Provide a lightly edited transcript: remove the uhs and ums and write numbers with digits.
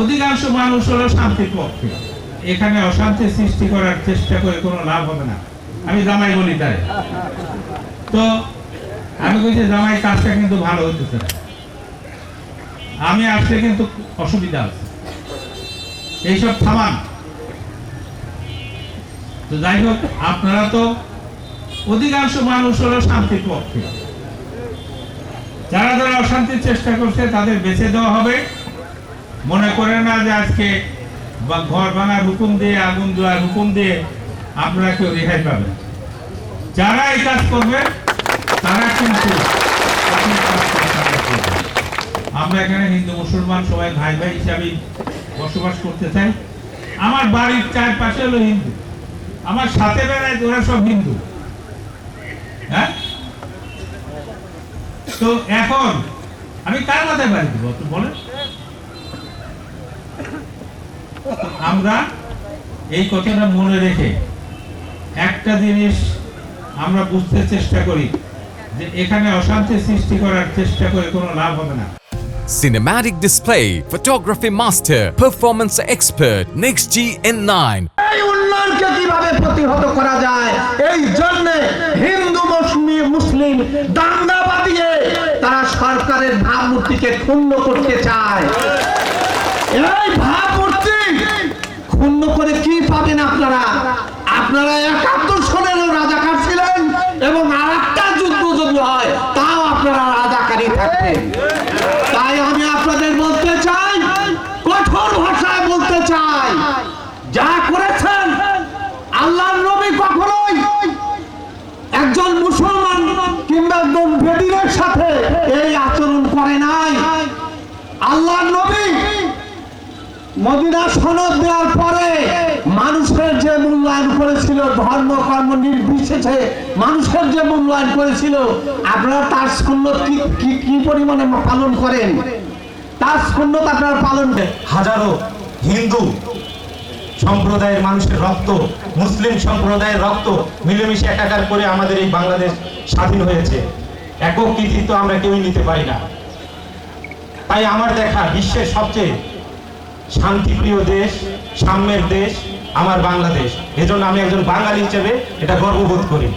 অধিকাংশ মানুষ হলো শান্তির পক্ষে। এখানে অশান্তি সৃষ্টি করার চেষ্টা করে কোনো লাভ হবে না। আমি জামাই বলি তাই। তো আমি বলছি জামাই কাজটা কিন্তু ভালো হইতেছে না, আমি আসলে কিন্তু অসুবিধা আছে, এইসব থামান। তো যাই হোক, আপনারা তো অধিকাংশ মানুষ হলো শান্তির পক্ষে। যারা যারা অশান্তির চেষ্টা করছে তাদের বেঁচে দেওয়া হবে। মনে করে না যে আজকে ঘর ভাঙার হুকুম দিয়ে, আগুন দেওয়ার হুকুম দিয়ে আপনারা কেউ রেহাই পাবেন। যারা এই কাজ করবে তারা কিন্তু, আমরা এখানে হিন্দু মুসলমান সবাই ভাই ভাই হিসাবে বসবাস করতে চাই। আমার বাড়ির চারপাশে হলো হিন্দু, আমার সাথে বেড়ায় ওরা সব হিন্দু। হ্যাঁ, তো এখন আমি কার মাথায় বাড়ি দিব বলেন? আমরা এই কথাটা মনে রেখে একটা জিনিস আমরা বুঝতে চেষ্টা করি যে এখানে অশান্তি সৃষ্টি করার চেষ্টা করে কোনো লাভ হবে না। Cinematic display, photography master, performance expert, Next G N9. এই উন্নয়নকে কিভাবে প্রতিহত করা যায়, এই জন্য হিন্দু মুসলিম দাঙ্গা বাঁধিয়ে তারা সরকারের ভাবমূর্তিকে ক্ষুণ্ণ করতে চায়। এই ভাবমূর্তি ক্ষুণ্ণ করে কি পাবেন আপনারা? আপনারা ৭১ সনেরও রাজাকার ছিলেন এবং আরেকটা যুদ্ধ যদি হয় তাও আপনারা রাজাকারী থাকবেন। তাই আমি আপনাদের বলতে চাই, কঠোর ভাষায় বলতে চাই, যা করেছেন আল্লাহর নবী কখনোই একজন মুসলমান কিংবা একজন বেদিনের সাথে এই আচরণ করে নাই। আল্লাহর নবী মদিনা সনদ দেওয়ার পরে মানুষের যে মূল্যায়ন করেছিল, ধর্ম কর্ম নির্বিশেষে মানুষের যে মূল্যায়ন করেছিল, আপনারা তার সুন্নত কি পরিমাণে পালন করেন? তার সুন্নত আপনারা পালন করেন। হাজারো হিন্দু সম্প্রদায়ের মানুষের রক্ত, মুসলিম সম্প্রদায়ের রক্ত মিলেমিশে একাকার করে আমাদের এই বাংলাদেশ স্বাধীন হয়েছে। একক কৃতিত্ব আমরা কেউই নিতে পারি না। তাই আমার দেখা বিশ্বের সবচেয়ে শান্তিপ্রিয় দেশ, সাম্যের দেশ আমার বাংলাদেশ। এজন্য আমি একজন বাঙালি হিসেবে এটা গর্ববোধ করি।